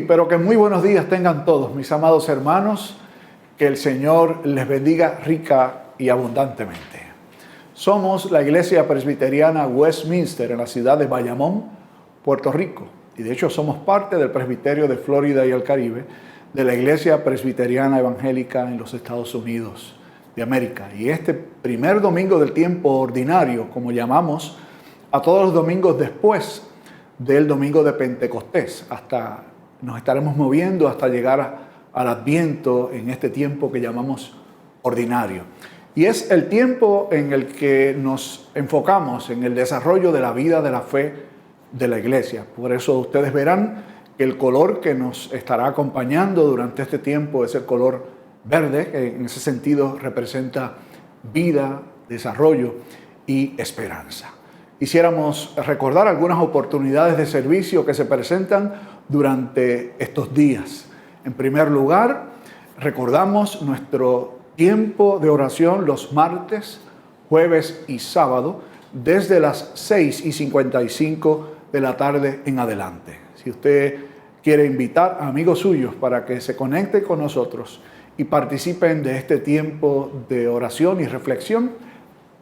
Pero que muy buenos días tengan todos, mis amados hermanos. Que el Señor les bendiga rica y abundantemente. Somos la Iglesia Presbiteriana Westminster en la ciudad de Bayamón, Puerto Rico. Y de hecho somos parte del Presbiterio de Florida y el Caribe, de la Iglesia Presbiteriana Evangélica en los Estados Unidos de América. Y este primer domingo del tiempo ordinario, como llamamos a todos los domingos después del domingo de Pentecostés, nos estaremos moviendo hasta llegar al Adviento en este tiempo que llamamos ordinario. Y es el tiempo en el que nos enfocamos en el desarrollo de la vida de la fe de la iglesia. Por eso ustedes verán que el color que nos estará acompañando durante este tiempo es el color verde, que en ese sentido representa vida, desarrollo y esperanza. Quisiéramos recordar algunas oportunidades de servicio que se presentan durante estos días. En primer lugar, recordamos nuestro tiempo de oración los martes, jueves y sábado, desde las 6:55 de la tarde en adelante. Si usted quiere invitar a amigos suyos para que se conecten con nosotros y participen de este tiempo de oración y reflexión,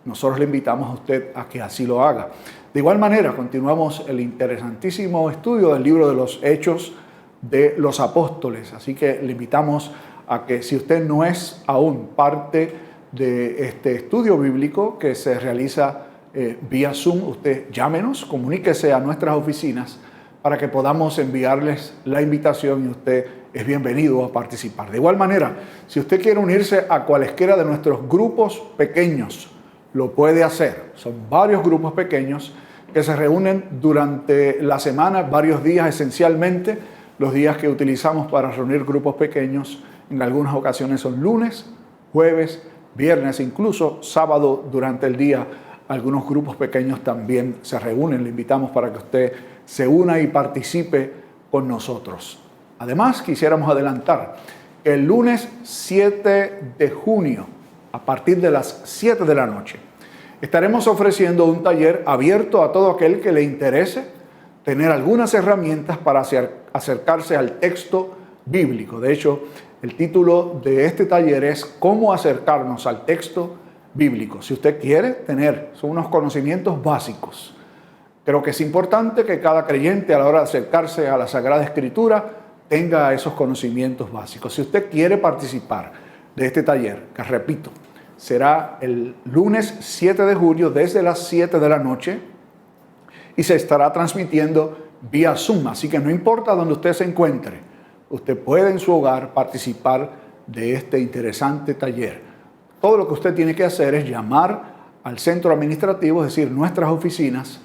nosotros le invitamos a usted a que así lo haga. De igual manera, continuamos el interesantísimo estudio del libro de los Hechos de los Apóstoles. Así que le invitamos a que, si usted no es aún parte de este estudio bíblico que se realiza vía Zoom, usted llámenos, comuníquese a nuestras oficinas para que podamos enviarles la invitación y usted es bienvenido a participar. De igual manera, si usted quiere unirse a cualesquiera de nuestros grupos pequeños, lo puede hacer. Son varios grupos pequeños que se reúnen durante la semana, varios días esencialmente. Los días que utilizamos para reunir grupos pequeños en algunas ocasiones son lunes, jueves, viernes, incluso sábado durante el día. Algunos grupos pequeños también se reúnen. Le invitamos para que usted se una y participe con nosotros. Además, quisiéramos adelantar que el lunes 7 de junio, a partir de las 7 de la noche, estaremos ofreciendo un taller abierto a todo aquel que le interese tener algunas herramientas para acercarse al texto bíblico. De hecho, el título de este taller es ¿Cómo acercarnos al texto bíblico? Si usted quiere tener, son unos conocimientos básicos. Creo que es importante que cada creyente a la hora de acercarse a la Sagrada Escritura tenga esos conocimientos básicos. Si usted quiere participar de este taller, que repito, será el lunes 7 de julio desde las 7 de la noche y se estará transmitiendo vía Zoom. Así que no importa donde usted se encuentre, usted puede en su hogar participar de este interesante taller. Todo lo que usted tiene que hacer es llamar al centro administrativo, es decir, nuestras oficinas,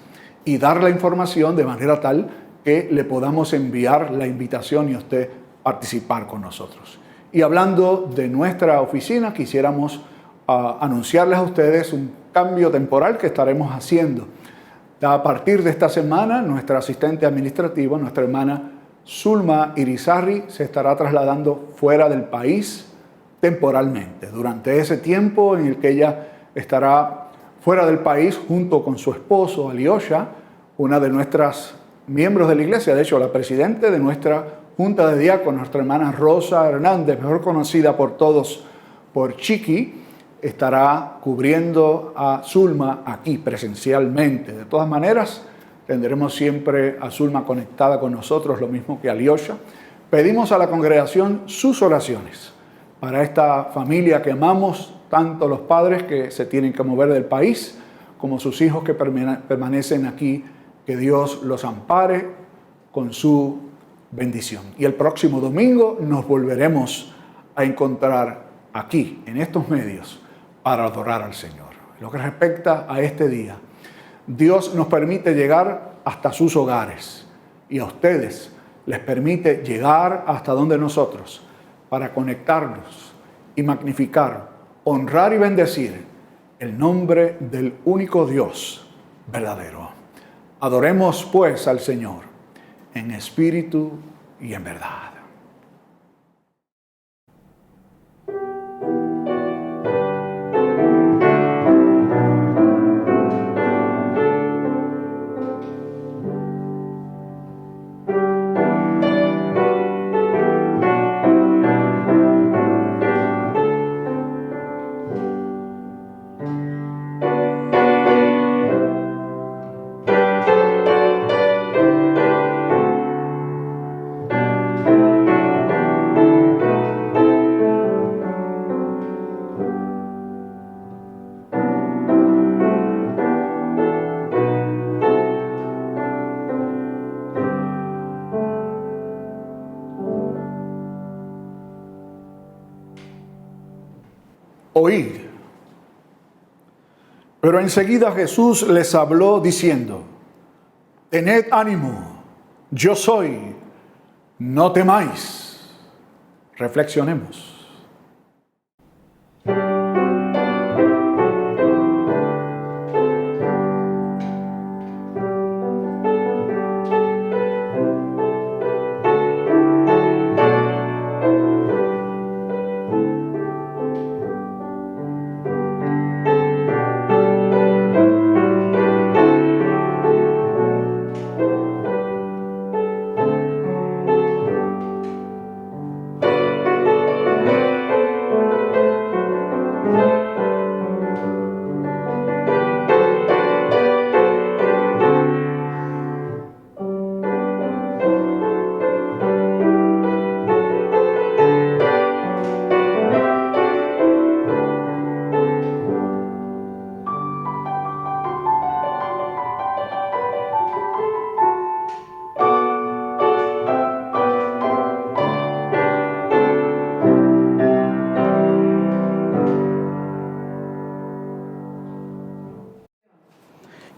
y dar la información de manera tal que le podamos enviar la invitación y usted participar con nosotros. Y hablando de nuestra oficina, quisiéramos anunciarles a ustedes un cambio temporal que estaremos haciendo. A partir de esta semana, nuestra asistente administrativa, nuestra hermana Zulma Irizarry, se estará trasladando fuera del país temporalmente. Durante ese tiempo en el que ella estará fuera del país junto con su esposo, Alyosha, una de nuestras miembros de la iglesia, de hecho la presidenta de nuestra junta de diáconos, nuestra hermana Rosa Hernández, mejor conocida por todos por Chiqui, estará cubriendo a Zulma aquí presencialmente. De todas maneras, tendremos siempre a Zulma conectada con nosotros, lo mismo que a Alyosha. Pedimos a la congregación sus oraciones para esta familia que amamos, tanto los padres que se tienen que mover del país, como sus hijos que permanecen aquí. Que Dios los ampare con su bendición. Y el próximo domingo nos volveremos a encontrar aquí, en estos medios, para adorar al Señor. En lo que respecta a este día, Dios nos permite llegar hasta sus hogares y a ustedes les permite llegar hasta donde nosotros para conectarnos y magnificar, honrar y bendecir el nombre del único Dios verdadero. Adoremos pues al Señor en espíritu y en verdad. oíd. Pero enseguida Jesús les habló diciendo, tened ánimo, yo soy, no temáis. Reflexionemos.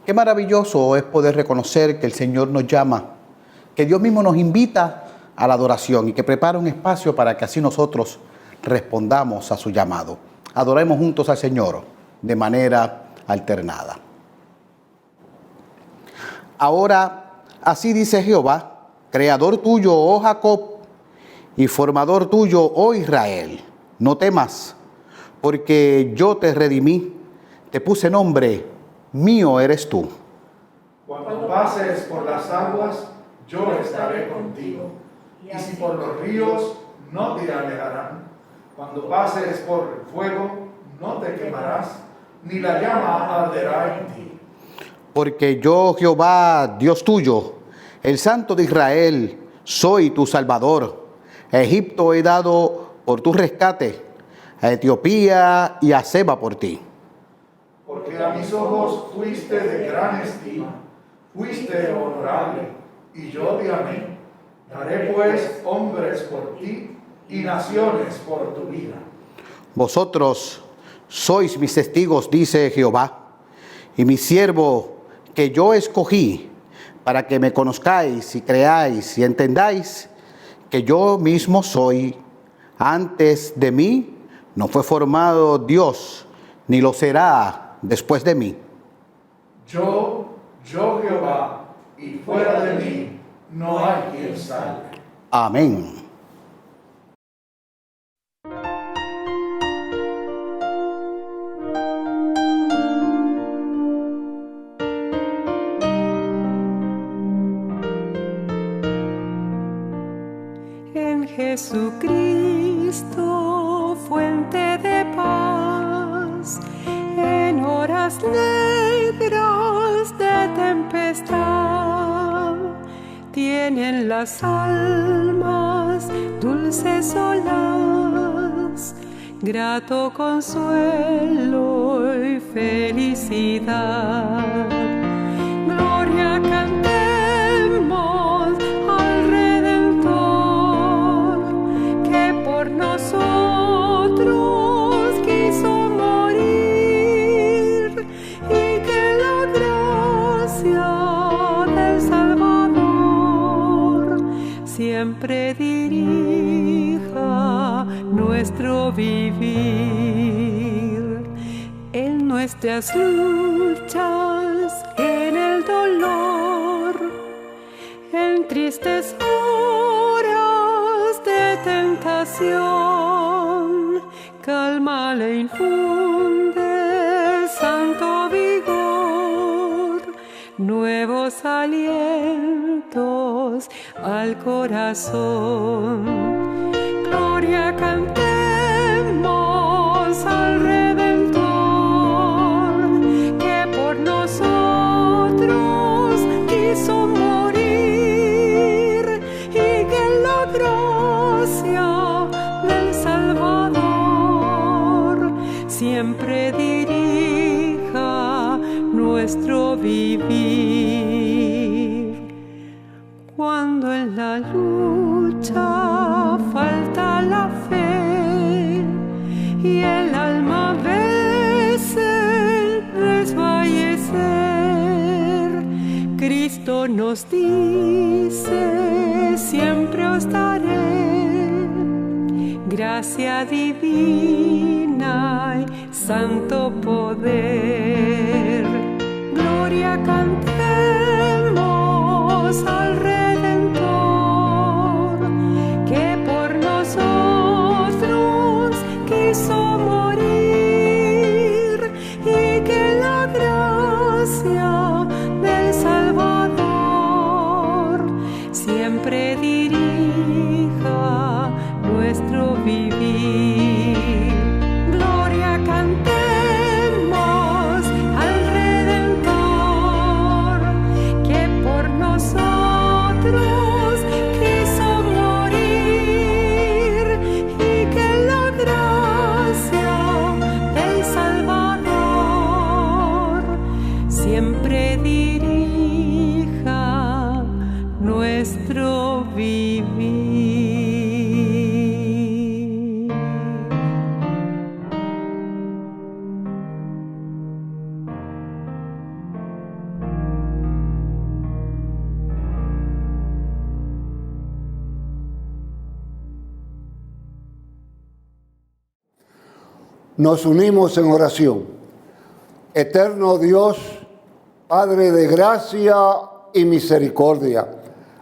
Qué maravilloso es poder reconocer que el Señor nos llama, que Dios mismo nos invita a la adoración y que prepara un espacio para que así nosotros respondamos a su llamado. Adoremos juntos al Señor de manera alternada. Ahora, así dice Jehová, creador tuyo, oh Jacob, y formador tuyo, oh Israel. No temas, porque yo te redimí, te puse nombre, mío eres tú. Cuando pases por las aguas, yo estaré contigo. Y si por los ríos, no te alejarán. Cuando pases por el fuego, no te quemarás, ni la llama arderá en ti. Porque yo, Jehová, Dios tuyo, el Santo de Israel, soy tu Salvador. A Egipto he dado por tu rescate, a Etiopía y a Seba por ti. Porque a mis ojos fuiste de gran estima, fuiste honorable, y yo te amé. Daré pues hombres por ti y naciones por tu vida. Vosotros sois mis testigos, dice Jehová, y mi siervo que yo escogí, para que me conozcáis y creáis y entendáis que yo mismo soy. Antes de mí no fue formado Dios, ni lo será después de mí. Yo Jehová, y fuera de mí no hay quien salve. Amén. En Jesucristo, fuente de paz, en horas negras de tempestad, tienen las almas dulces olas, grato consuelo y felicidad. Gloria cantemos al Redentor, que por nosotros quiso morir, y que la gracia del Salvador siempre dirija nuestro vivir. En nuestras luchas, en el dolor, en tristes horas de tentación, calma le infunde el santo vigor, nuevos alientos al corazón. Gloria cantemos al Redentor, que por nosotros quiso morir, y que la gracia del Salvador siempre dirija nuestro vivir. Cuando en la lucha falta la fe y el alma nos dice, siempre os daré gracia divina y santo poder. Gloria cantemos al Redentor, que por nosotros quiso morir, y que la gracia del Salvador siempre dirija nuestro vivir. Gloria cantemos al Redentor, que por nosotros quiso morir, y que la gracia del Salvador siempre dirija nuestro vivir. Nos unimos en oración. Eterno Dios, Padre de gracia y misericordia,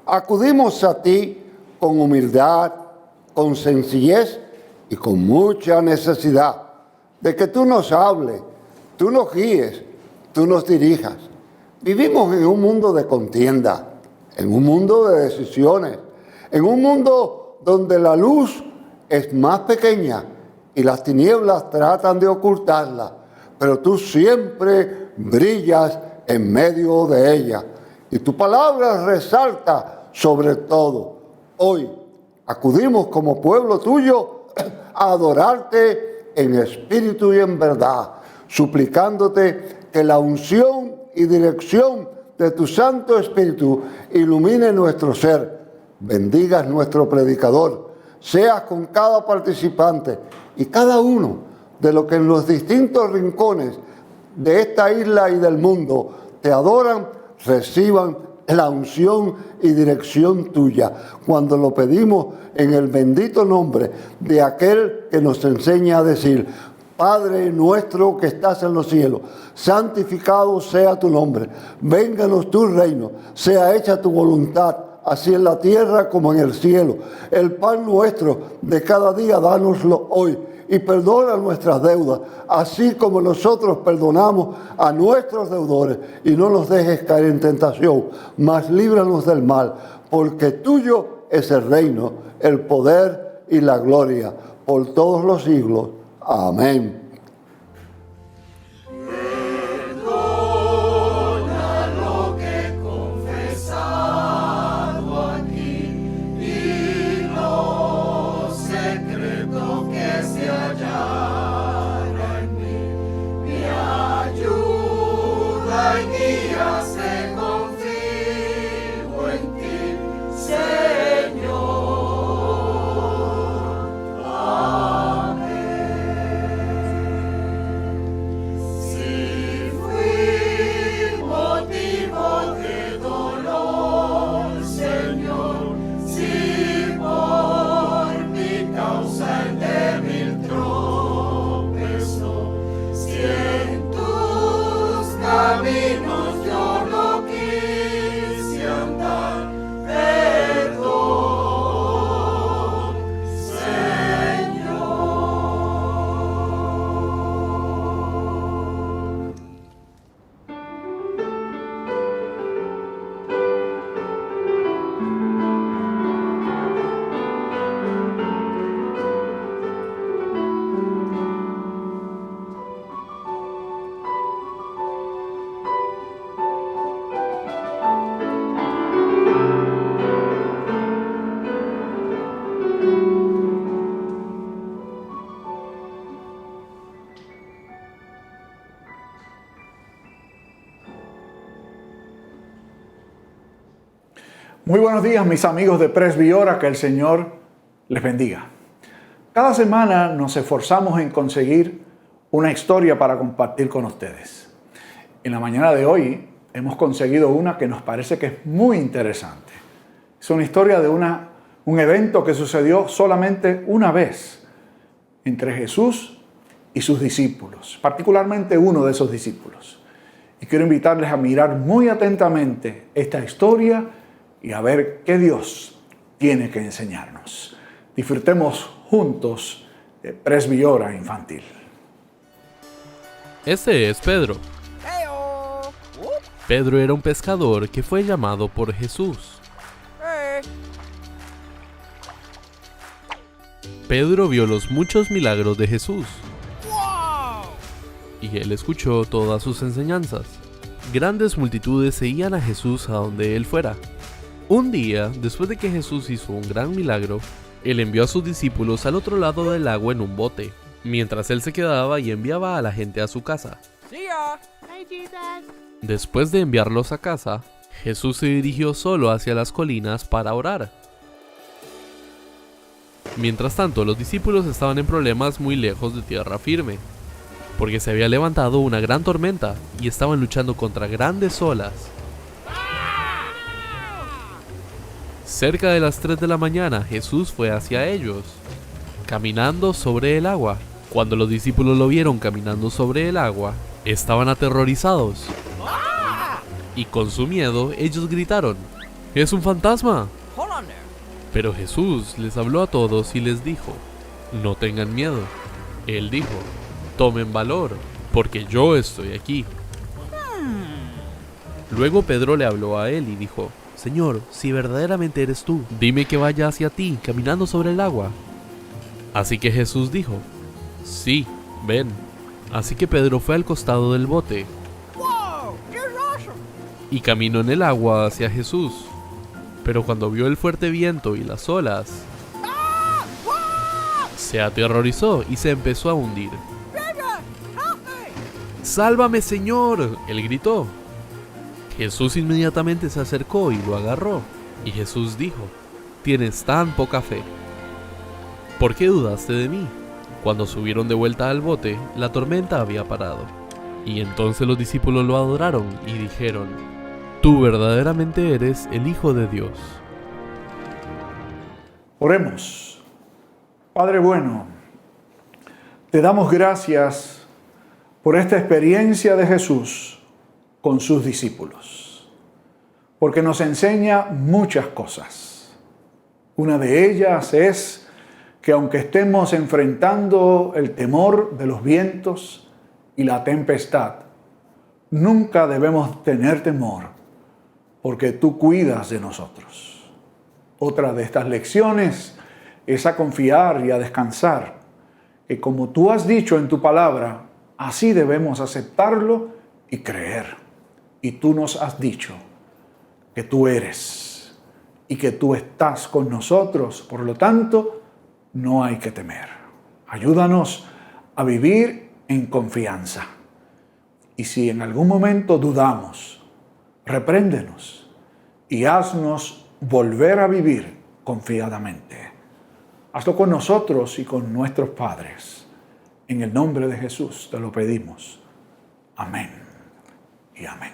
acudimos a ti con humildad, con sencillez y con mucha necesidad de que tú nos hables, tú nos guíes, tú nos dirijas. Vivimos en un mundo de contienda, en un mundo de decisiones, en un mundo donde la luz es más pequeña y las tinieblas tratan de ocultarla, pero tú siempre brillas en medio de ella y tu palabra resalta sobre todo. Hoy acudimos como pueblo tuyo a adorarte en espíritu y en verdad, suplicándote que la unción y dirección de tu Santo Espíritu ilumine nuestro ser, bendigas nuestro predicador, seas con cada participante y cada uno de los que en los distintos rincones de esta isla y del mundo te adoran, reciban la unción y dirección tuya, cuando lo pedimos en el bendito nombre de aquel que nos enseña a decir: Padre nuestro que estás en los cielos, santificado sea tu nombre, vénganos tu reino, sea hecha tu voluntad, así en la tierra como en el cielo. El pan nuestro de cada día, dánoslo hoy, y perdona nuestras deudas, así como nosotros perdonamos a nuestros deudores, y no nos dejes caer en tentación, mas líbranos del mal, porque tuyo es el reino, el poder y la gloria, por todos los siglos. Amén. Muy buenos días, mis amigos de Presby Hora, que el Señor les bendiga. Cada semana nos esforzamos en conseguir una historia para compartir con ustedes. En la mañana de hoy hemos conseguido una que nos parece que es muy interesante. Es una historia de un evento que sucedió solamente una vez entre Jesús y sus discípulos, particularmente uno de esos discípulos. Y quiero invitarles a mirar muy atentamente esta historia y a ver qué Dios tiene que enseñarnos. Disfrutemos juntos de Presbihora Infantil. Este es Pedro. Pedro era un pescador que fue llamado por Jesús. Pedro vio los muchos milagros de Jesús. Y él escuchó todas sus enseñanzas. Grandes multitudes seguían a Jesús a donde él fuera. Un día, después de que Jesús hizo un gran milagro, él envió a sus discípulos al otro lado del agua en un bote, mientras él se quedaba y enviaba a la gente a su casa. Después de enviarlos a casa, Jesús se dirigió solo hacia las colinas para orar. Mientras tanto, los discípulos estaban en problemas muy lejos de tierra firme, porque se había levantado una gran tormenta y estaban luchando contra grandes olas. Cerca de las 3 de la mañana, Jesús fue hacia ellos, caminando sobre el agua. Cuando los discípulos lo vieron caminando sobre el agua, estaban aterrorizados. Y con su miedo, ellos gritaron: ¡Es un fantasma! Pero Jesús les habló a todos y les dijo: no tengan miedo. Él dijo: tomen valor, porque yo estoy aquí. Luego Pedro le habló a él y dijo: Señor, si verdaderamente eres tú, dime que vaya hacia ti, caminando sobre el agua. Así que Jesús dijo: sí, ven. Así que Pedro fue al costado del bote y caminó en el agua hacia Jesús. Pero cuando vio el fuerte viento y las olas, se aterrorizó y se empezó a hundir. ¡Sálvame, Señor!, él gritó. Jesús inmediatamente se acercó y lo agarró. Y Jesús dijo: tienes tan poca fe. ¿Por qué dudaste de mí? Cuando subieron de vuelta al bote, la tormenta había parado. Y entonces los discípulos lo adoraron y dijeron: tú verdaderamente eres el Hijo de Dios. Oremos. Padre bueno, te damos gracias por esta experiencia de Jesús con sus discípulos, porque nos enseña muchas cosas. Una de ellas es que aunque estemos enfrentando el temor de los vientos y la tempestad, nunca debemos tener temor, porque tú cuidas de nosotros. Otra de estas lecciones es a confiar y a descansar, que como tú has dicho en tu palabra, así debemos aceptarlo y creer. Y tú nos has dicho que tú eres y que tú estás con nosotros, por lo tanto, no hay que temer. Ayúdanos a vivir en confianza. Y si en algún momento dudamos, repréndenos y haznos volver a vivir confiadamente. Hazlo con nosotros y con nuestros padres. En el nombre de Jesús te lo pedimos. Amén y amén.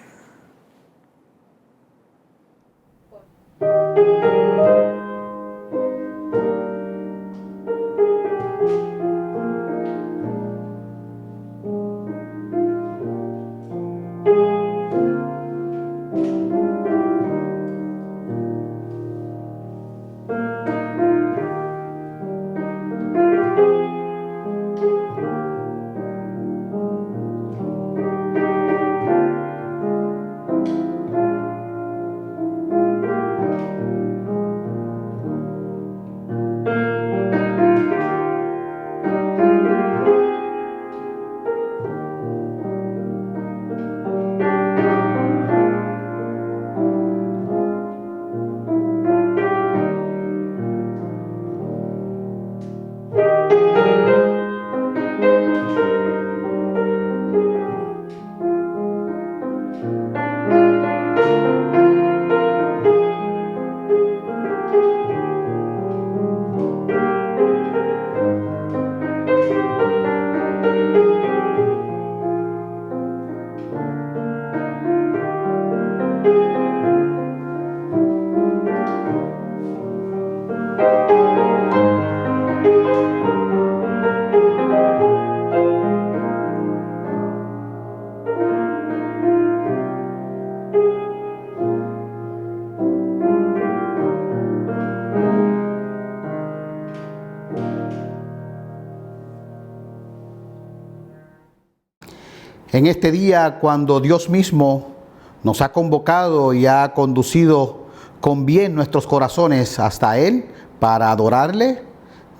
En este día, cuando Dios mismo nos ha convocado y ha conducido con bien nuestros corazones hasta Él para adorarle,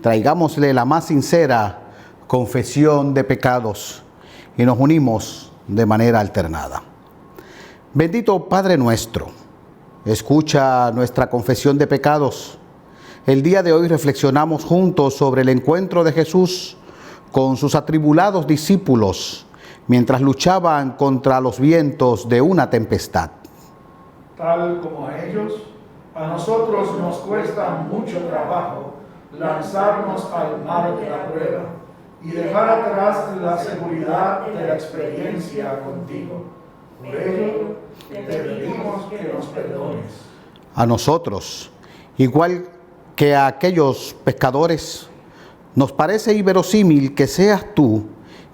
traigámosle la más sincera confesión de pecados y nos unimos de manera alternada. Bendito Padre nuestro, escucha nuestra confesión de pecados. El día de hoy reflexionamos juntos sobre el encuentro de Jesús con sus atribulados discípulos mientras luchaban contra los vientos de una tempestad. Tal como a ellos, a nosotros nos cuesta mucho trabajo lanzarnos al mar de la prueba y dejar atrás la seguridad de la experiencia contigo. Por ello, te pedimos que nos perdones. A nosotros, igual que a aquellos pescadores, nos parece inverosímil que seas tú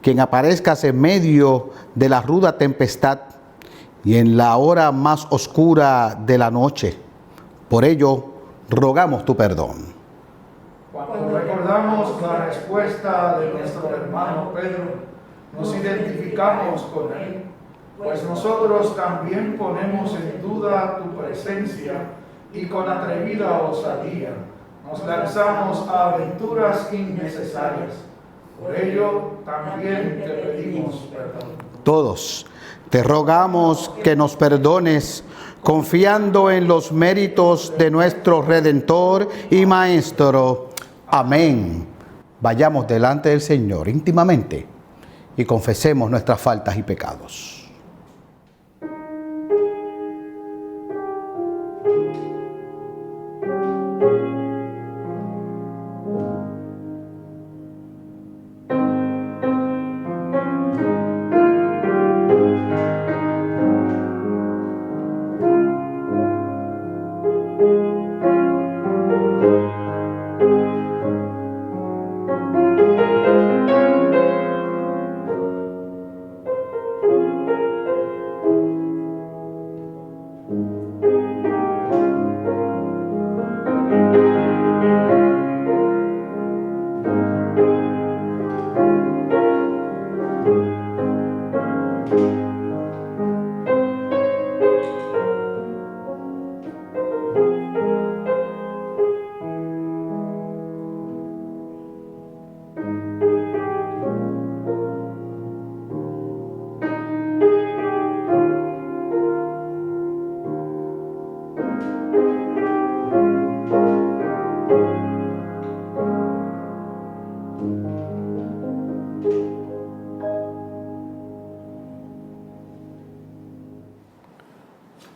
quien aparezcas en medio de la ruda tempestad y en la hora más oscura de la noche. Por ello, rogamos tu perdón. Cuando recordamos la respuesta de nuestro hermano Pedro, nos identificamos con él, pues nosotros también ponemos en duda tu presencia y con atrevida osadía nos lanzamos a aventuras innecesarias. Por ello, también te pedimos perdón. Todos te rogamos que nos perdones, confiando en los méritos de nuestro Redentor y Maestro. Amén. Vayamos delante del Señor íntimamente y confesemos nuestras faltas y pecados.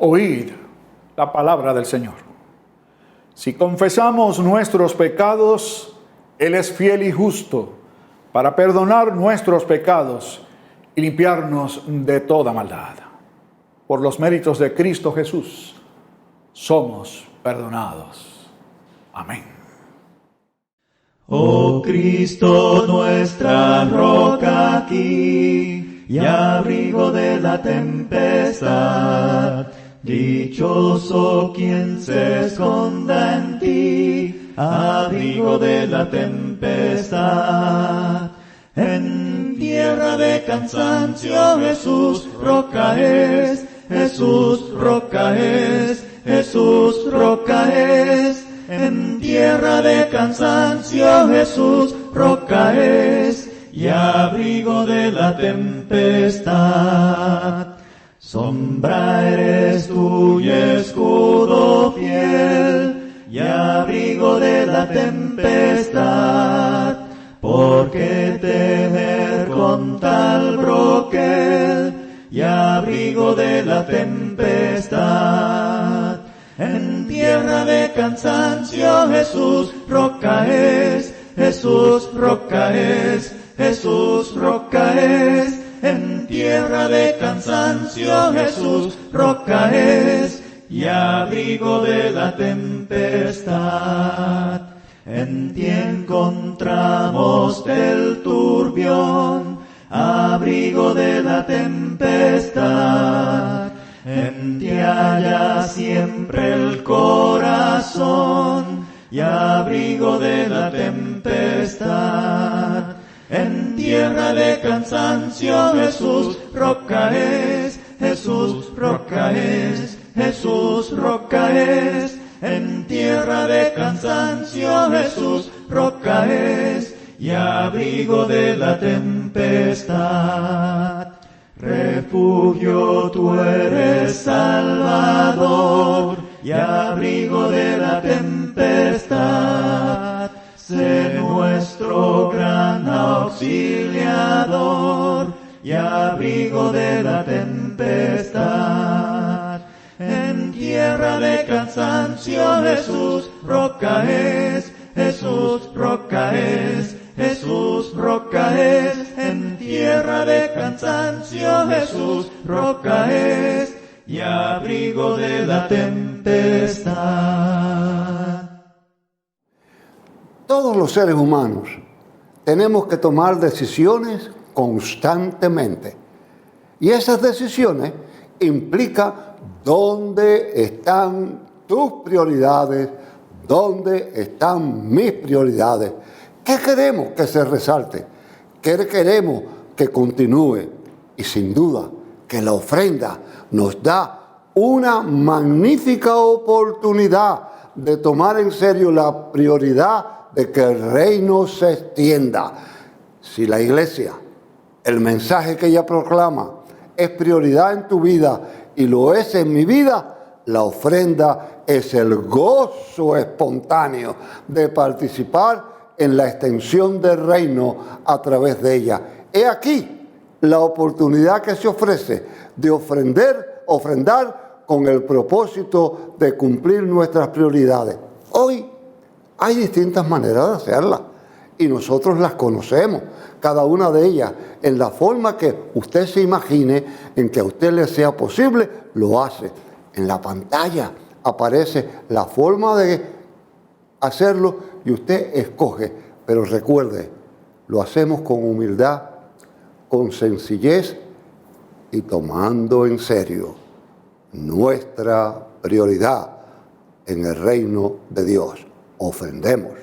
Oíd la palabra del Señor. Si confesamos nuestros pecados, Él es fiel y justo para perdonar nuestros pecados y limpiarnos de toda maldad. Por los méritos de Cristo Jesús, somos perdonados. Amén. Oh Cristo, nuestra roca aquí y abrigo de la tempestad, dichoso quien se esconda en ti, abrigo de la tempestad. En tierra de cansancio Jesús roca es, Jesús roca es, Jesús roca es. En tierra de cansancio Jesús roca es, y abrigo de la tempestad. Sombra eres tú y escudo fiel, y abrigo de la tempestad. Porque temer con tal broquel, y abrigo de la tempestad. En tierra de cansancio Jesús roca es, Jesús roca es, Jesús roca es. En tierra de cansancio Jesús roca es, y abrigo de la tempestad. En ti encontramos el turbión, abrigo de la tempestad. En ti halla siempre el corazón, y abrigo de la tempestad. En En tierra de cansancio Jesús roca es, Jesús roca es, Jesús roca es. En tierra de cansancio Jesús roca es, y abrigo de la tempestad. Refugio tú eres, Salvador, y abrigo de la tempestad. Sé nuestro gran auxiliador, y abrigo de la tempestad. En tierra de cansancio Jesús roca es, Jesús roca es, Jesús roca es. En tierra de cansancio Jesús roca es, y abrigo de la tempestad. Todos los seres humanos tenemos que tomar decisiones constantemente. Y esas decisiones implican dónde están tus prioridades, dónde están mis prioridades. ¿Qué queremos que se resalte? ¿Qué queremos que continúe? Y sin duda que la ofrenda nos da una magnífica oportunidad de tomar en serio la prioridad de que el reino se extienda. Si la iglesia, el mensaje que ella proclama, es prioridad en tu vida y lo es en mi vida, la ofrenda es el gozo espontáneo de participar en la extensión del reino a través de ella. He aquí la oportunidad que se ofrece de ofrendar con el propósito de cumplir nuestras prioridades. Hoy hay distintas maneras de hacerla y nosotros las conocemos, cada una de ellas, en la forma que usted se imagine, en que a usted le sea posible, lo hace. En la pantalla aparece la forma de hacerlo y usted escoge. Pero recuerde, lo hacemos con humildad, con sencillez y tomando en serio nuestra prioridad en el reino de Dios. Ofrendemos.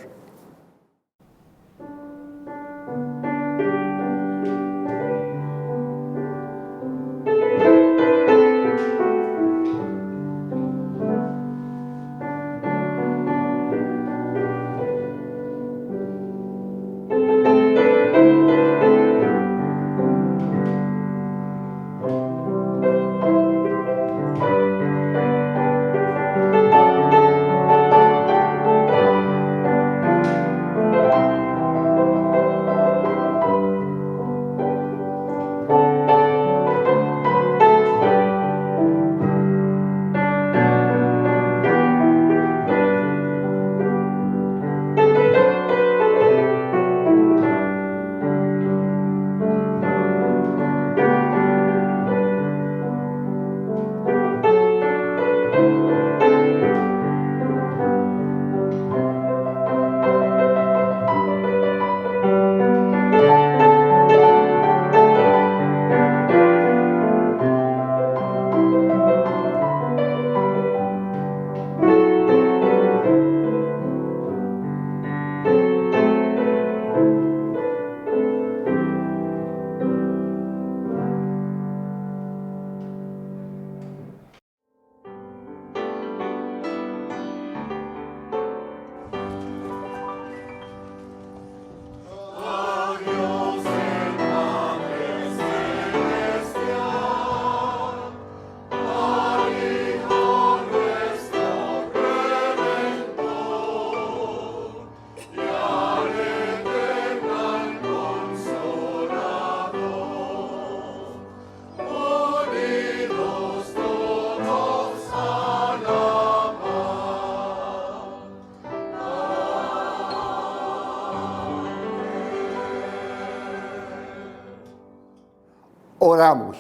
Oramos.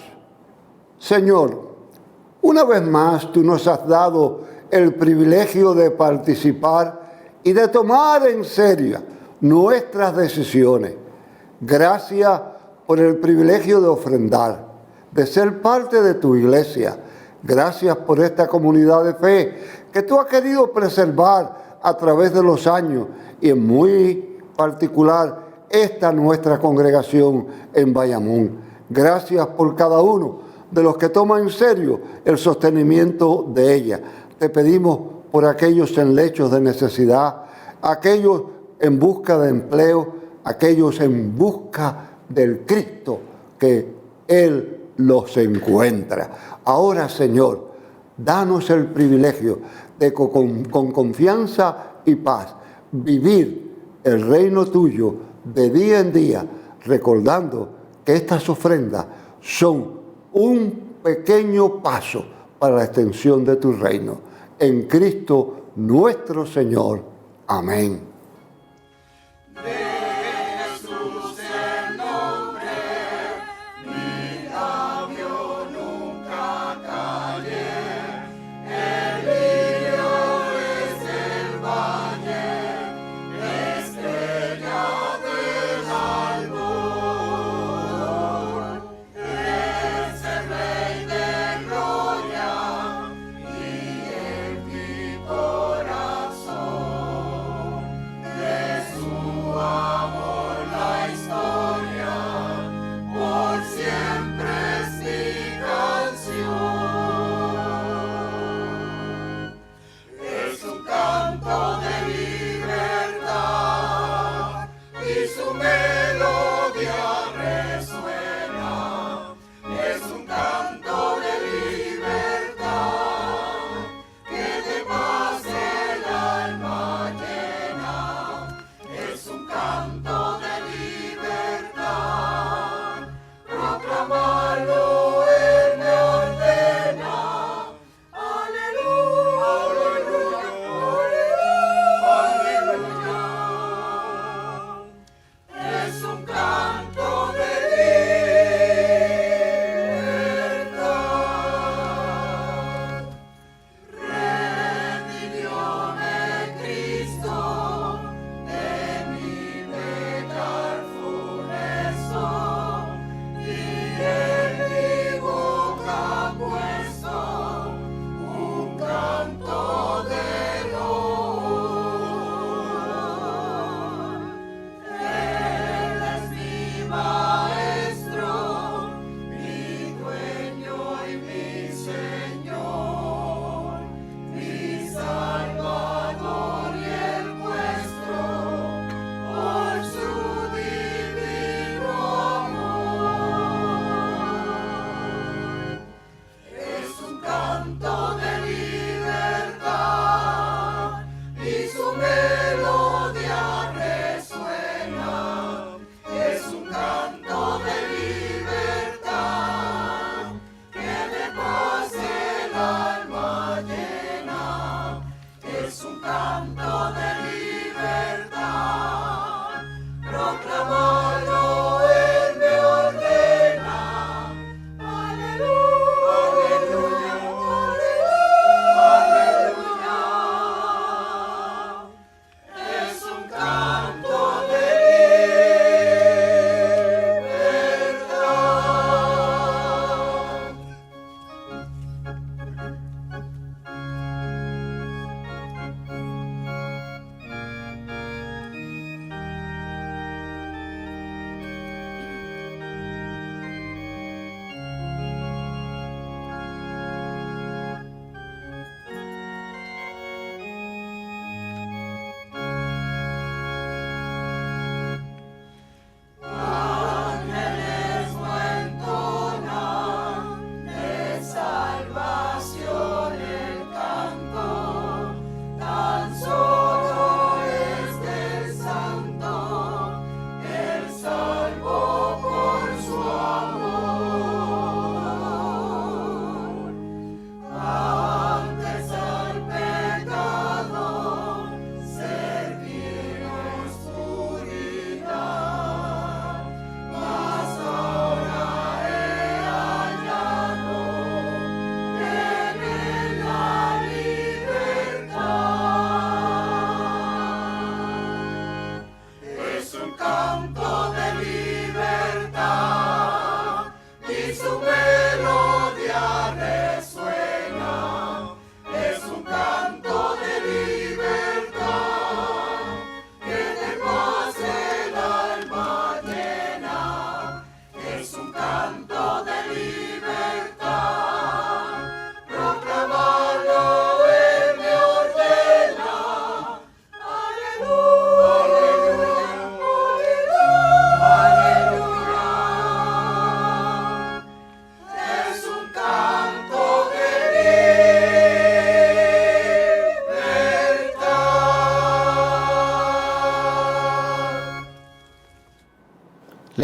Señor, una vez más tú nos has dado el privilegio de participar y de tomar en serio nuestras decisiones. Gracias por el privilegio de ofrendar, de ser parte de tu iglesia. Gracias por esta comunidad de fe que tú has querido preservar a través de los años y en muy particular esta nuestra congregación en Bayamón. Gracias por cada uno de los que toman en serio el sostenimiento de ella. Te pedimos por aquellos en lechos de necesidad, aquellos en busca de empleo, aquellos en busca del Cristo, que Él los encuentra. Ahora, Señor, danos el privilegio de con confianza y paz vivir el reino tuyo de día en día, recordando que estas ofrendas son un pequeño paso para la extensión de tu reino. En Cristo nuestro Señor. Amén.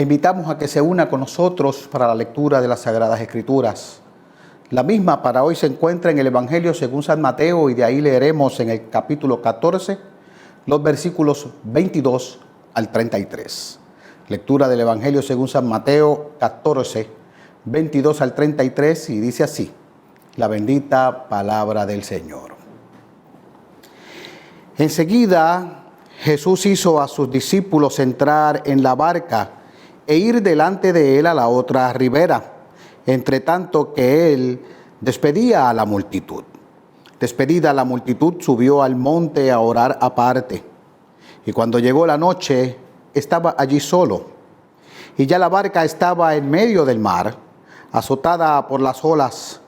Le invitamos a que se una con nosotros para la lectura de las Sagradas Escrituras. La misma para hoy se encuentra en el Evangelio según San Mateo, y de ahí leeremos en el capítulo 14 los versículos 22 al 33. Lectura del Evangelio según San Mateo 14, 22 al 33, y dice así: la bendita palabra del Señor. Enseguida Jesús hizo a sus discípulos entrar en la barca e ir delante de él a la otra ribera, entre tanto que él despedía a la multitud. Despedida la multitud, subió al monte a orar aparte. Y cuando llegó la noche, estaba allí solo. Y ya la barca estaba en medio del mar, azotada por las olas,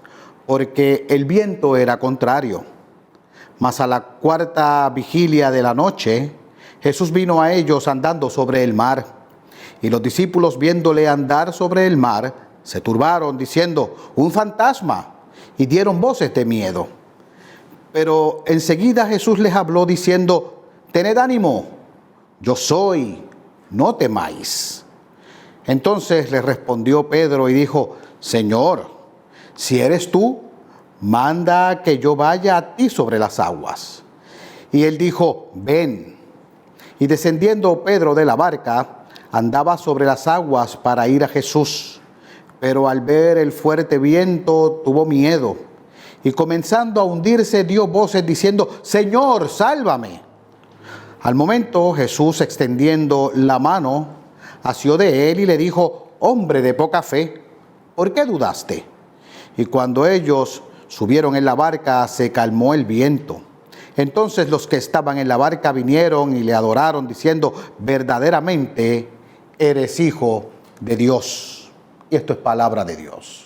porque el viento era contrario. Mas a la cuarta vigilia de la noche, Jesús vino a ellos andando sobre el mar. Y los discípulos, viéndole andar sobre el mar, se turbaron, diciendo: un fantasma, y dieron voces de miedo. Pero enseguida Jesús les habló diciendo: tened ánimo, yo soy, no temáis. Entonces le respondió Pedro y dijo: Señor, si eres tú, manda que yo vaya a ti sobre las aguas. Y él dijo: ven. Y descendiendo Pedro de la barca, andaba sobre las aguas para ir a Jesús. Pero al ver el fuerte viento, tuvo miedo, y comenzando a hundirse, dio voces diciendo: Señor, sálvame. Al momento Jesús, extendiendo la mano, asió de él y le dijo: hombre de poca fe, ¿por qué dudaste? Y cuando ellos subieron en la barca, se calmó el viento. Entonces los que estaban en la barca vinieron y le adoraron, diciendo: verdaderamente eres Hijo de Dios. Y esto es palabra de Dios.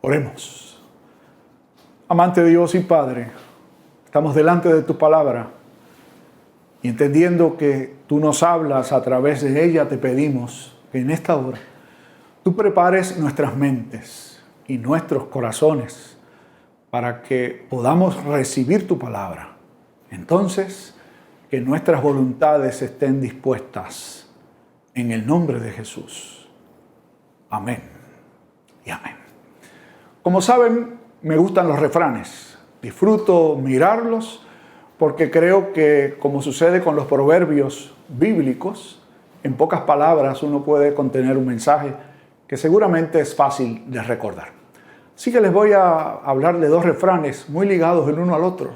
Oremos. Amante Dios y Padre, estamos delante de tu palabra y entendiendo que tú nos hablas a través de ella, te pedimos que en esta hora tú prepares nuestras mentes y nuestros corazones para que podamos recibir tu palabra. Entonces, que nuestras voluntades estén dispuestas en el nombre de Jesús. Amén y amén. Como saben, me gustan los refranes. Disfruto mirarlos porque creo que, como sucede con los proverbios bíblicos, en pocas palabras uno puede contener un mensaje que seguramente es fácil de recordar. Así que les voy a hablar de dos refranes muy ligados el uno al otro.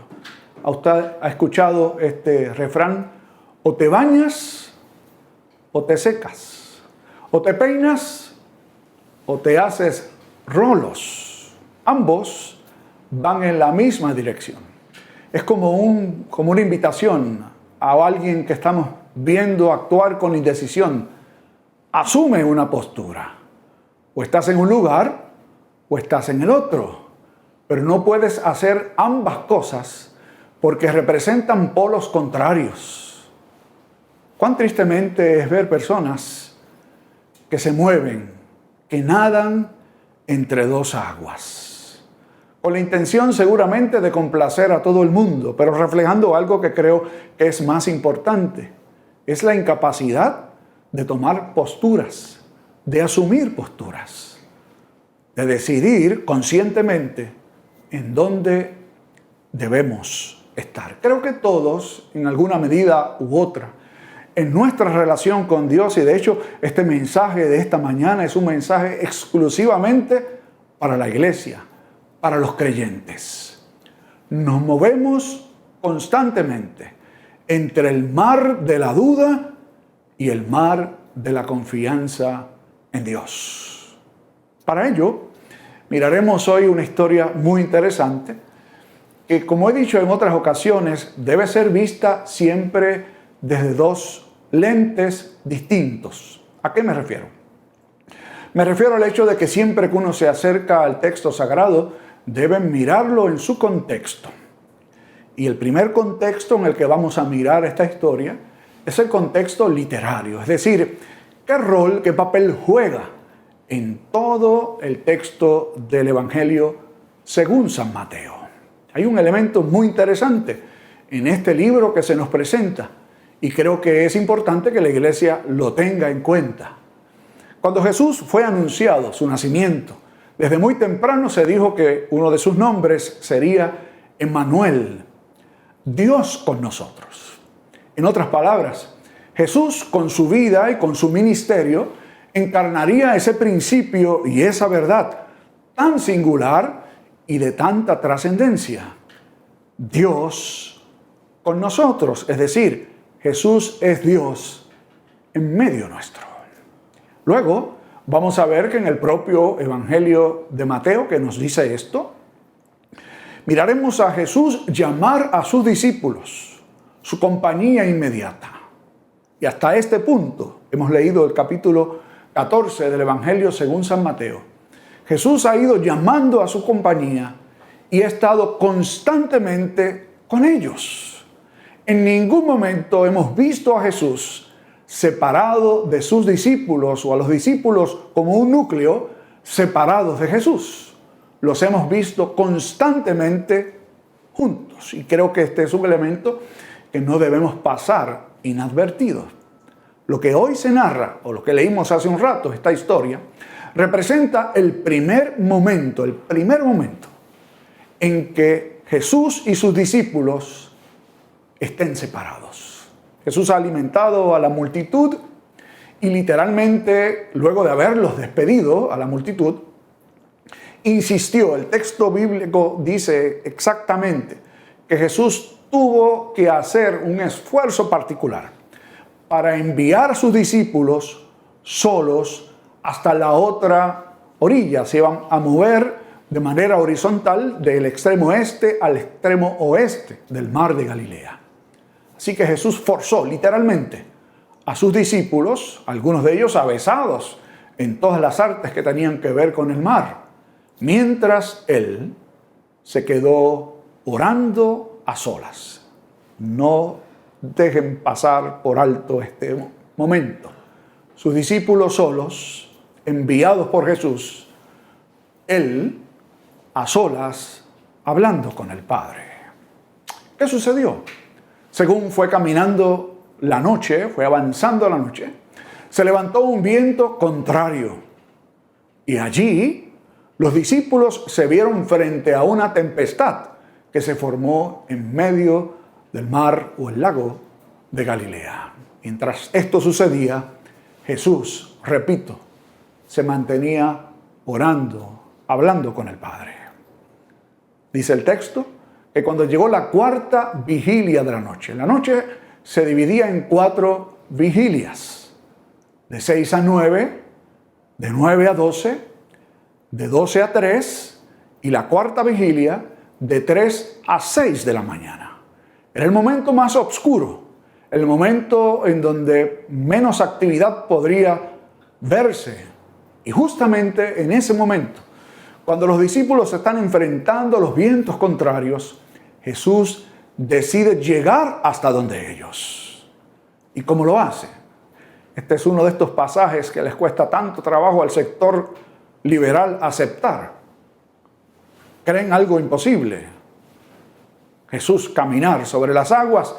¿Usted ha escuchado este refrán? O te bañas o te secas. O te peinas o te haces rolos. Ambos van en la misma dirección. Es como una invitación a alguien que estamos viendo actuar con indecisión. Asume una postura. O estás en un lugar o estás en el otro. Pero no puedes hacer ambas cosas porque representan polos contrarios. Cuán tristemente es ver personas que se mueven, que nadan entre dos aguas, con la intención seguramente de complacer a todo el mundo, pero reflejando algo que creo que es más importante, es la incapacidad de tomar posturas, de asumir posturas, de decidir conscientemente en dónde debemos estar. Creo que todos, en alguna medida u otra, en nuestra relación con Dios, y de hecho este mensaje de esta mañana es un mensaje exclusivamente para la iglesia, para los creyentes. Nos movemos constantemente entre el mar de la duda y el mar de la confianza en Dios. Para ello, miraremos hoy una historia muy interesante que, como he dicho en otras ocasiones, debe ser vista siempre desde dos lentes distintos. ¿A qué me refiero? Me refiero al hecho de que siempre que uno se acerca al texto sagrado, deben mirarlo en su contexto. Y el primer contexto en el que vamos a mirar esta historia es el contexto literario, es decir, qué rol, qué papel juega en todo el texto del Evangelio según San Mateo. Hay un elemento muy interesante en este libro que se nos presenta y creo que es importante que la iglesia lo tenga en cuenta. Cuando Jesús fue anunciado su nacimiento, desde muy temprano se dijo que uno de sus nombres sería Emmanuel, Dios con nosotros. En otras palabras, Jesús con su vida y con su ministerio encarnaría ese principio y esa verdad tan singular y de tanta trascendencia. Dios con nosotros, es decir, Jesús es Dios en medio nuestro. Luego vamos a ver que en el propio Evangelio de Mateo, que nos dice esto, miraremos a Jesús llamar a sus discípulos, su compañía inmediata. Y hasta este punto hemos leído el capítulo 14 del Evangelio según San Mateo. Jesús ha ido llamando a su compañía y ha estado constantemente con ellos. En ningún momento hemos visto a Jesús separado de sus discípulos o a los discípulos como un núcleo separados de Jesús. Los hemos visto constantemente juntos y creo que este es un elemento que no debemos pasar inadvertido. Lo que hoy se narra, o lo que leímos hace un rato, esta historia, representa el primer momento en que Jesús y sus discípulos estén separados. Jesús ha alimentado a la multitud y literalmente, luego de haberlos despedido a la multitud, insistió. El texto bíblico dice exactamente que Jesús tuvo que hacer un esfuerzo particular para enviar a sus discípulos solos hasta la otra orilla. Se iban a mover de manera horizontal del extremo este al extremo oeste del mar de Galilea. Así que Jesús forzó literalmente a sus discípulos, algunos de ellos avesados en todas las artes que tenían que ver con el mar, mientras él se quedó orando a solas. No dejen pasar por alto este momento. Sus discípulos solos, enviados por Jesús, él a solas, hablando con el Padre. ¿Qué sucedió? Según fue caminando la noche, fue avanzando la noche, se levantó un viento contrario. Y allí los discípulos se vieron frente a una tempestad que se formó en medio del mar o el lago de Galilea. Mientras esto sucedía, Jesús, repito, se mantenía orando, hablando con el Padre. Dice el texto que cuando llegó la cuarta vigilia de la noche se dividía en 4 vigilias, de 6 a 9, de 9 a 12, de 12 a 3 y la cuarta vigilia de 3 a 6 de la mañana. Era el momento más oscuro, el momento en donde menos actividad podría verse. Y justamente en ese momento, cuando los discípulos se están enfrentando a los vientos contrarios, Jesús decide llegar hasta donde ellos. ¿Y cómo lo hace? Este es uno de estos pasajes que les cuesta tanto trabajo al sector liberal aceptar. Creen algo imposible. Jesús caminar sobre las aguas,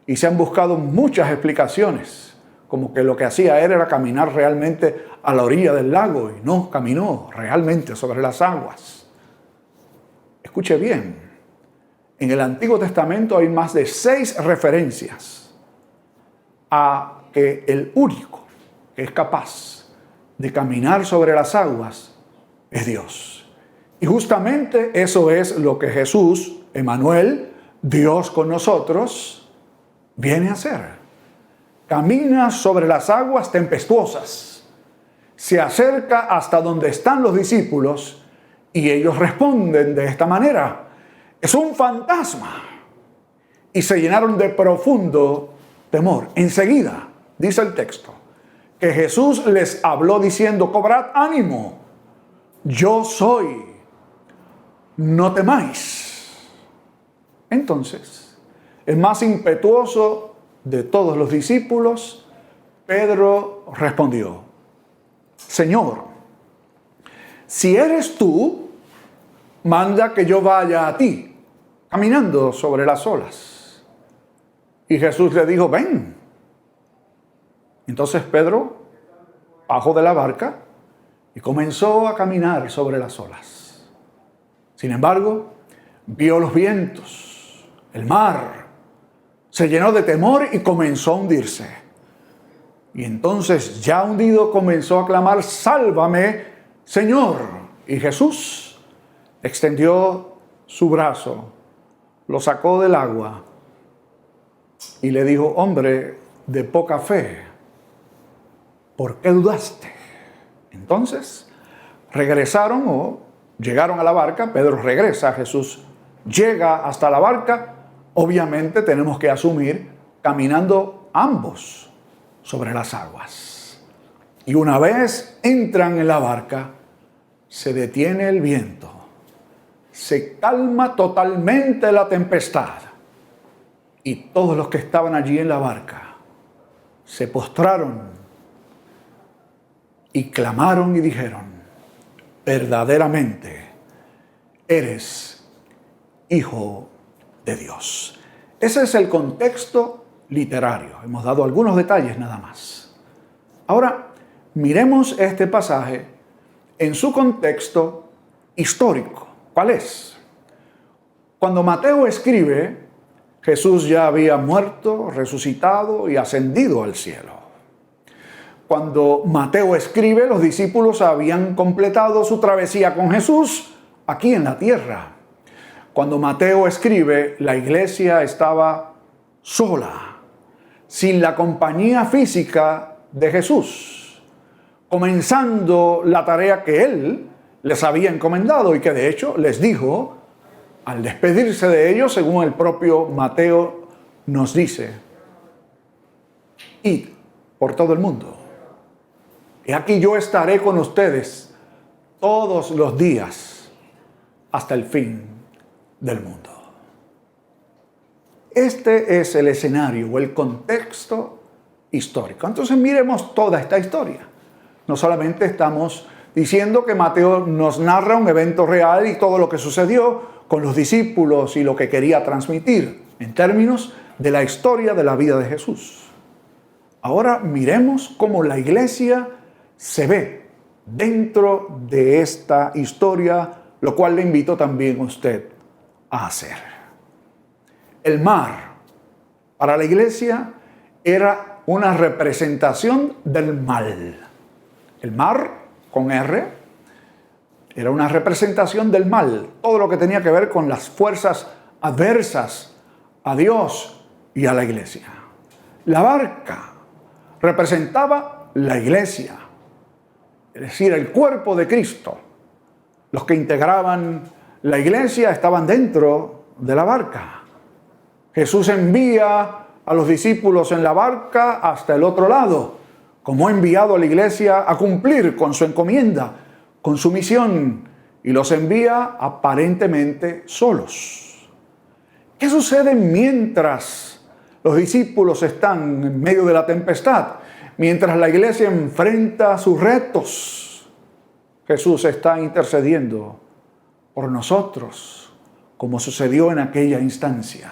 y se han buscado muchas explicaciones, como que lo que hacía él era caminar realmente a la orilla del lago y no caminó realmente sobre las aguas. Escuche bien, en el Antiguo Testamento hay más de 6 referencias a que el único que es capaz de caminar sobre las aguas es Dios. Y justamente eso es lo que Jesús, Emmanuel, Dios con nosotros, viene a hacer. Camina sobre las aguas tempestuosas, se acerca hasta donde están los discípulos y ellos responden de esta manera: es un fantasma. Y se llenaron de profundo temor. Enseguida, dice el texto, que Jesús les habló diciendo: cobrad ánimo, yo soy, no temáis. Entonces, el más impetuoso de todos los discípulos, Pedro, respondió: Señor, si eres tú, manda que yo vaya a ti, caminando sobre las olas. Y Jesús le dijo: ven. Entonces Pedro bajó de la barca y comenzó a caminar sobre las olas. Sin embargo, vio los vientos, el mar, se llenó de temor y comenzó a hundirse. Y entonces, ya hundido, comenzó a clamar: sálvame, Señor. Y Jesús extendió su brazo, lo sacó del agua y le dijo: hombre de poca fe, ¿por qué dudaste? Entonces regresaron o llegaron a la barca. Pedro regresa, Jesús llega hasta la barca. Obviamente tenemos que asumir caminando ambos sobre las aguas. Y una vez entran en la barca, se detiene el viento, se calma totalmente la tempestad, y todos los que estaban allí en la barca se postraron y clamaron y dijeron: verdaderamente eres Hijo de Dios. Ese es el contexto literario. Hemos dado algunos detalles nada más. Ahora, miremos este pasaje en su contexto histórico. ¿Cuál es? Cuando Mateo escribe, Jesús ya había muerto, resucitado y ascendido al cielo. Cuando Mateo escribe, los discípulos habían completado su travesía con Jesús aquí en la tierra. Cuando Mateo escribe, la iglesia estaba sola, sin la compañía física de Jesús, comenzando la tarea que él les había encomendado y que de hecho les dijo al despedirse de ellos, según el propio Mateo nos dice: id por todo el mundo. Y aquí yo estaré con ustedes todos los días hasta el fin del mundo. Este es el escenario o el contexto histórico. Entonces miremos toda esta historia. No solamente estamos diciendo que Mateo nos narra un evento real y todo lo que sucedió con los discípulos y lo que quería transmitir en términos de la historia de la vida de Jesús. Ahora miremos cómo la iglesia se ve dentro de esta historia, lo cual le invito también a usted a hacer. El mar, para la iglesia, era una representación del mal. El mar, con R, era una representación del mal. Todo lo que tenía que ver con las fuerzas adversas a Dios y a la iglesia. La barca representaba la iglesia, es decir, el cuerpo de Cristo. Los que integraban la iglesia estaban dentro de la barca. Jesús envía a los discípulos en la barca hasta el otro lado, como ha enviado a la iglesia a cumplir con su encomienda, con su misión, y los envía aparentemente solos. ¿Qué sucede mientras los discípulos están en medio de la tempestad? Mientras la iglesia enfrenta sus retos, Jesús está intercediendo por nosotros, como sucedió en aquella instancia.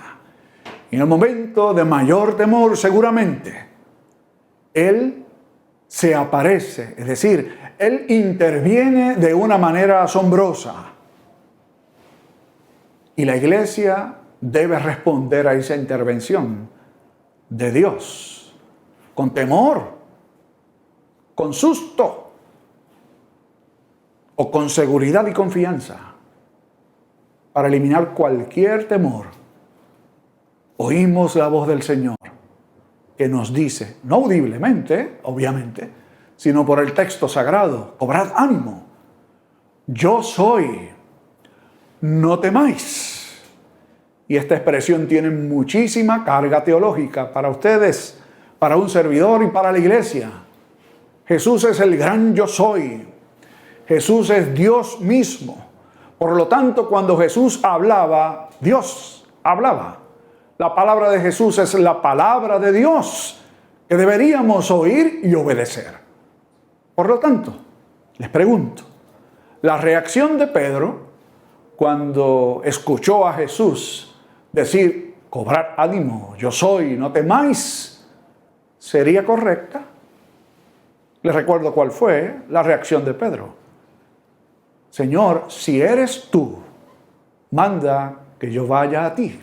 En el momento de mayor temor, seguramente, Él se aparece, es decir, Él interviene de una manera asombrosa. Y la iglesia debe responder a esa intervención de Dios, con temor, con susto, o con seguridad y confianza, para eliminar cualquier temor. Oímos la voz del Señor que nos dice, no audiblemente, obviamente, sino por el texto sagrado, cobrad ánimo, yo soy, no temáis. Y esta expresión tiene muchísima carga teológica para ustedes, para un servidor y para la iglesia. Jesús es el gran yo soy. Jesús es Dios mismo. Por lo tanto, cuando Jesús hablaba, Dios hablaba. La palabra de Jesús es la palabra de Dios que deberíamos oír y obedecer. Por lo tanto, les pregunto, la reacción de Pedro cuando escuchó a Jesús decir, cobrad ánimo, yo soy, no temáis, ¿sería correcta? Les recuerdo cuál fue la reacción de Pedro. Señor, si eres tú, manda que yo vaya a ti.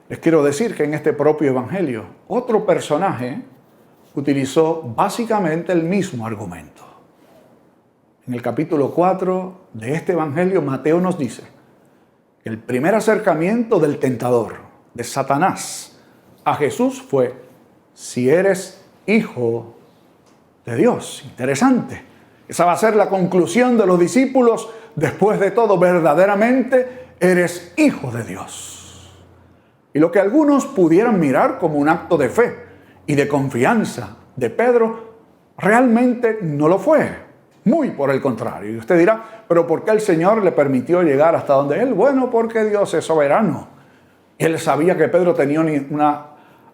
Les quiero decir que en este propio evangelio, otro personaje utilizó básicamente el mismo argumento. En el capítulo 4 de este evangelio, Mateo nos dice que el primer acercamiento del tentador, de Satanás, a Jesús fue, si eres hijo de Dios. Interesante. Esa va a ser la conclusión de los discípulos. Después de todo, verdaderamente eres hijo de Dios. Y lo que algunos pudieran mirar como un acto de fe y de confianza de Pedro, realmente no lo fue. Muy por el contrario. Y usted dirá, ¿pero por qué el Señor le permitió llegar hasta donde él? Bueno, porque Dios es soberano. Él sabía que Pedro tenía una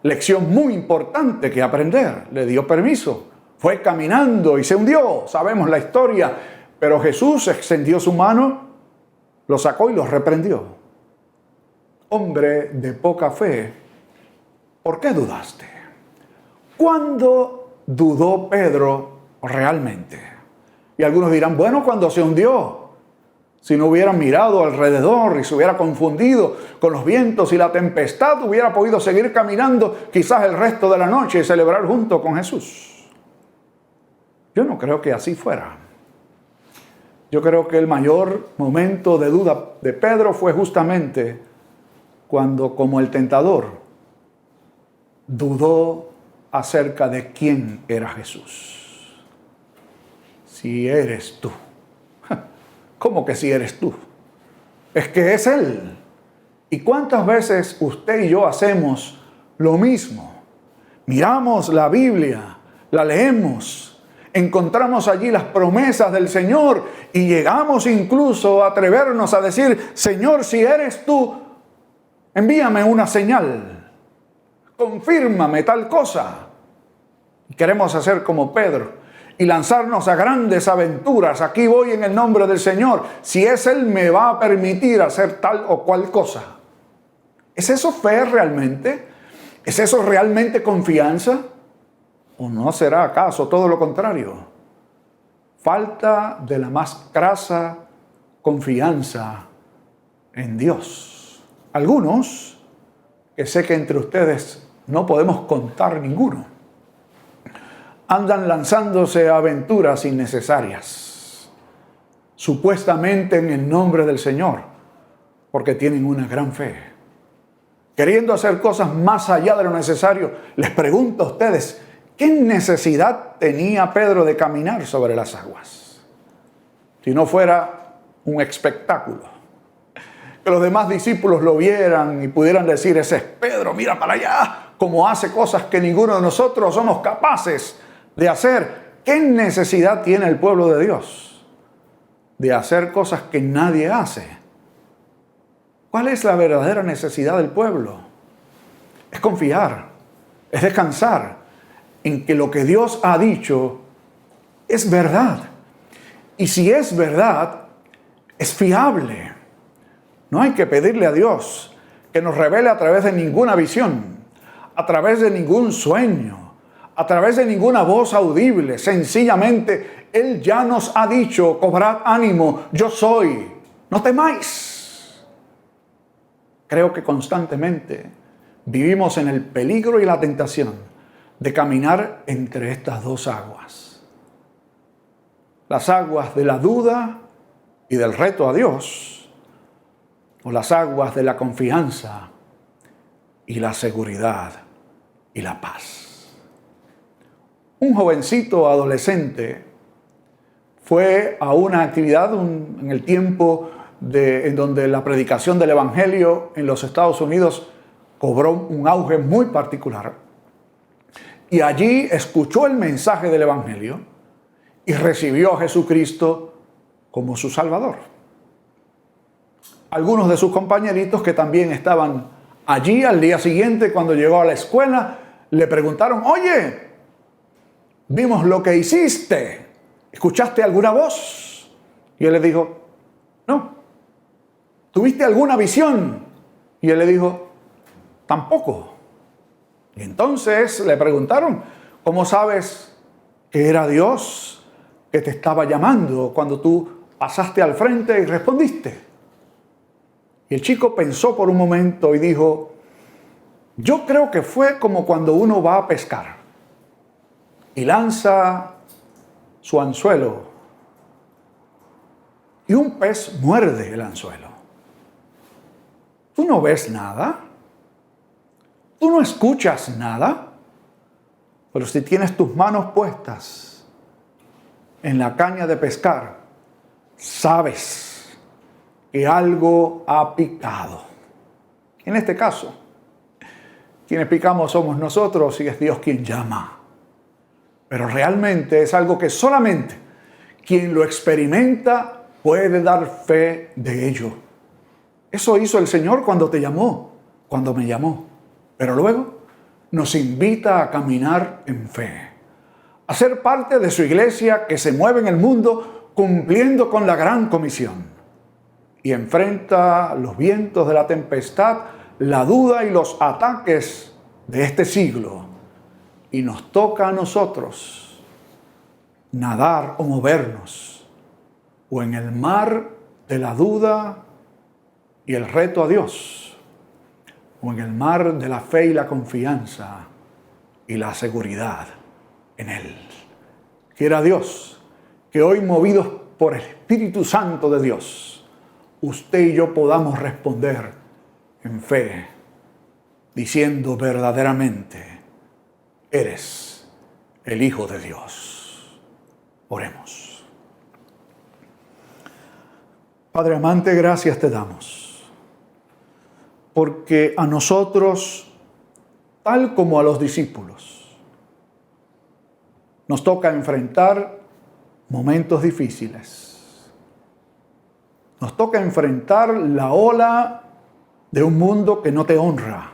lección muy importante que aprender. Le dio permiso. Fue caminando y se hundió. Sabemos la historia. Pero Jesús extendió su mano, lo sacó y lo reprendió. Hombre de poca fe, ¿por qué dudaste? ¿Cuándo dudó Pedro realmente? Y algunos dirán, bueno, cuando se hundió. Si no hubiera mirado alrededor y se hubiera confundido con los vientos y la tempestad, hubiera podido seguir caminando quizás el resto de la noche y celebrar junto con Jesús. Yo no creo que así fuera. Yo creo que el mayor momento de duda de Pedro fue justamente cuando, como el tentador, dudó acerca de quién era Jesús. Si eres tú. ¿Cómo que si eres tú? Es que es Él. ¿Y cuántas veces usted y yo hacemos lo mismo? Miramos la Biblia, la leemos, encontramos allí las promesas del Señor y llegamos incluso a atrevernos a decir, Señor, si eres tú, envíame una señal, confírmame tal cosa. Y queremos hacer como Pedro y lanzarnos a grandes aventuras. Aquí voy en el nombre del Señor. Si es Él, me va a permitir hacer tal o cual cosa. ¿Es eso fe realmente? ¿Es eso realmente confianza? ¿O no será acaso todo lo contrario? Falta de la más crasa confianza en Dios. Algunos, que sé que entre ustedes no podemos contar ninguno, andan lanzándose a aventuras innecesarias, supuestamente en el nombre del Señor, porque tienen una gran fe, queriendo hacer cosas más allá de lo necesario. Les pregunto a ustedes, ¿qué necesidad tenía Pedro de caminar sobre las aguas? Si no fuera un espectáculo. Que los demás discípulos lo vieran y pudieran decir, ese es Pedro, mira para allá, como hace cosas que ninguno de nosotros somos capaces de hacer. ¿Qué necesidad tiene el pueblo de Dios de hacer cosas que nadie hace? ¿Cuál es la verdadera necesidad del pueblo? Es confiar, es descansar en que lo que Dios ha dicho es verdad. Y si es verdad, es fiable. No hay que pedirle a Dios que nos revele a través de ninguna visión, a través de ningún sueño, a través de ninguna voz audible. Sencillamente, Él ya nos ha dicho: cobrad ánimo, yo soy, no temáis. Creo que constantemente vivimos en el peligro y la tentación de caminar entre estas dos aguas. Las aguas de la duda y del reto a Dios, o las aguas de la confianza y la seguridad y la paz. Un jovencito adolescente fue a una actividad en el tiempo en donde la predicación del Evangelio en los Estados Unidos cobró un auge muy particular. Y allí escuchó el mensaje del Evangelio y recibió a Jesucristo como su Salvador. Algunos de sus compañeritos que también estaban allí al día siguiente, cuando llegó a la escuela, le preguntaron: oye, vimos lo que hiciste, ¿escuchaste alguna voz? Y él le dijo: no. ¿Tuviste alguna visión? Y él le dijo: tampoco. Y entonces le preguntaron: ¿cómo sabes que era Dios que te estaba llamando cuando tú pasaste al frente y respondiste? Y el chico pensó por un momento y dijo: yo creo que fue como cuando uno va a pescar y lanza su anzuelo y un pez muerde el anzuelo. Tú no ves nada, tú no escuchas nada, pero si tienes tus manos puestas en la caña de pescar, sabes que algo ha picado. En este caso, quienes picamos somos nosotros y es Dios quien llama. Pero realmente es algo que solamente quien lo experimenta puede dar fe de ello. Eso hizo el Señor cuando te llamó, cuando me llamó. Pero luego nos invita a caminar en fe, a ser parte de su iglesia que se mueve en el mundo cumpliendo con la gran comisión y enfrenta los vientos de la tempestad, la duda y los ataques de este siglo. Y nos toca a nosotros nadar o movernos o en el mar de la duda y el reto a Dios, o en el mar de la fe y la confianza y la seguridad en Él. Quiera Dios que hoy, movidos por el Espíritu Santo de Dios, usted y yo podamos responder en fe, diciendo verdaderamente: eres el Hijo de Dios. Oremos. Padre amante, gracias te damos, porque a nosotros, tal como a los discípulos, nos toca enfrentar momentos difíciles. Nos toca enfrentar la ola de un mundo que no te honra,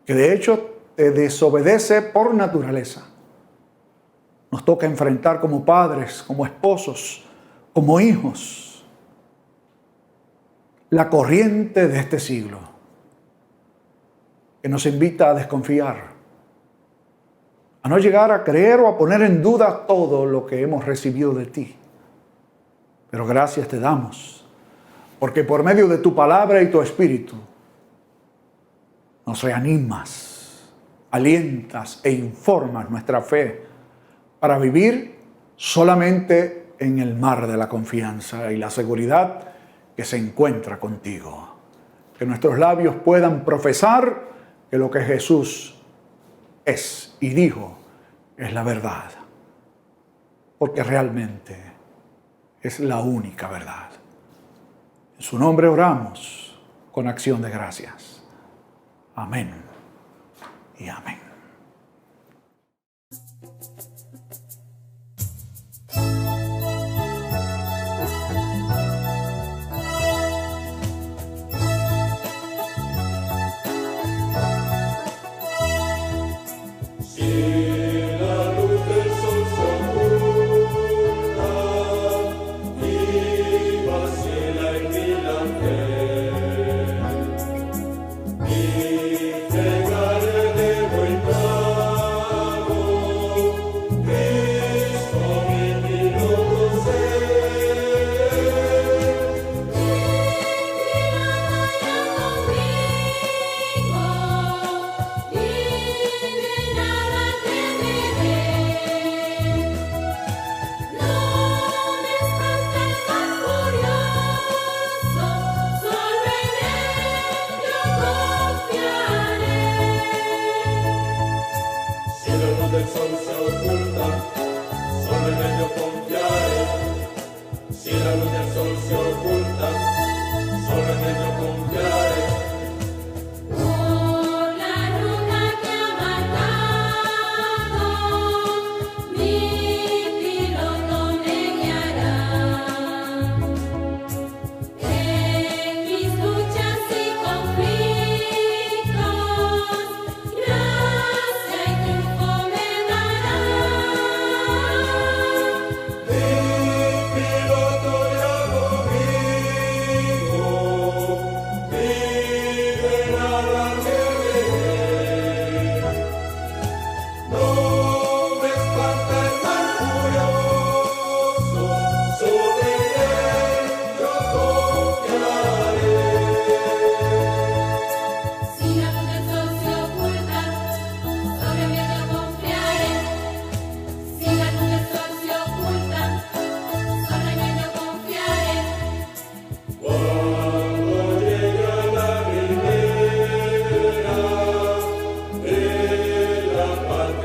que de hecho te desobedece por naturaleza. Nos toca enfrentar como padres, como esposos, como hijos, la corriente de este siglo, que nos invita a desconfiar, a no llegar a creer o a poner en duda todo lo que hemos recibido de ti. Pero gracias te damos, porque por medio de tu palabra y tu espíritu nos reanimas, alientas e informas nuestra fe para vivir solamente en el mar de la confianza y la seguridad que se encuentra contigo. Que nuestros labios puedan profesar que lo que Jesús es y dijo es la verdad, porque realmente es la única verdad. En su nombre oramos con acción de gracias. Amén y amén.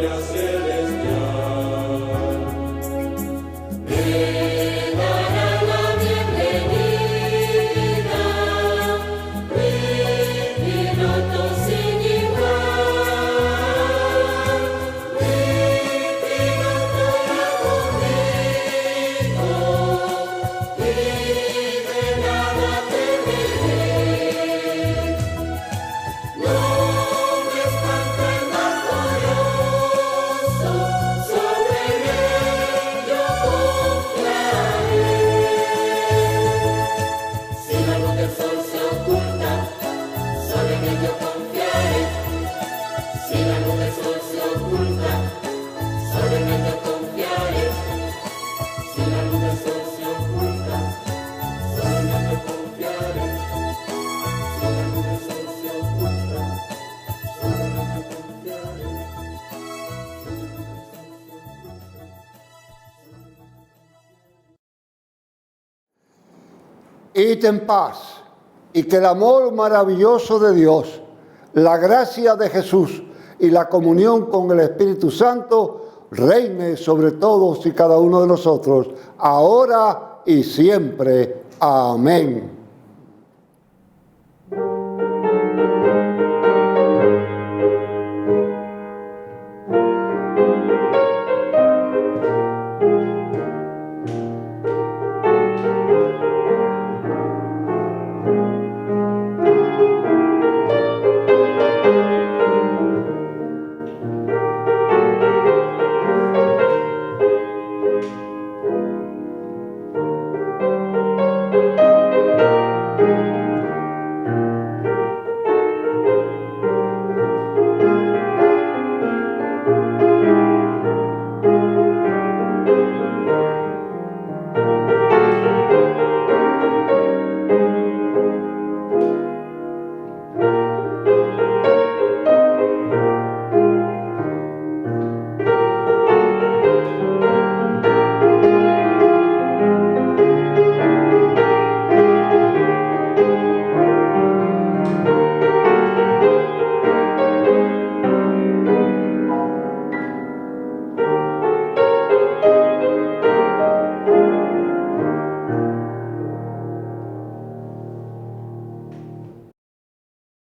patria celestial. Me dará la bienvenida, mi piloto sin igual, mi piloto irá conmigo, y de nada temeré. No me espanta el mar glorioso, sobre él yo confiaré. Si la luz del sol se oculta, sobre él yo confiaré. Si la luz del sol se oculta, sobre él yo confiaré. Si la luz del sol se oculta, sobre él yo confiaré. Si la luz del sol se oculta, sobre él yo confiaré. Id en paz, y que el amor maravilloso de Dios, la gracia de Jesús y la comunión con el Espíritu Santo reine sobre todos y cada uno de nosotros, ahora y siempre. Amén.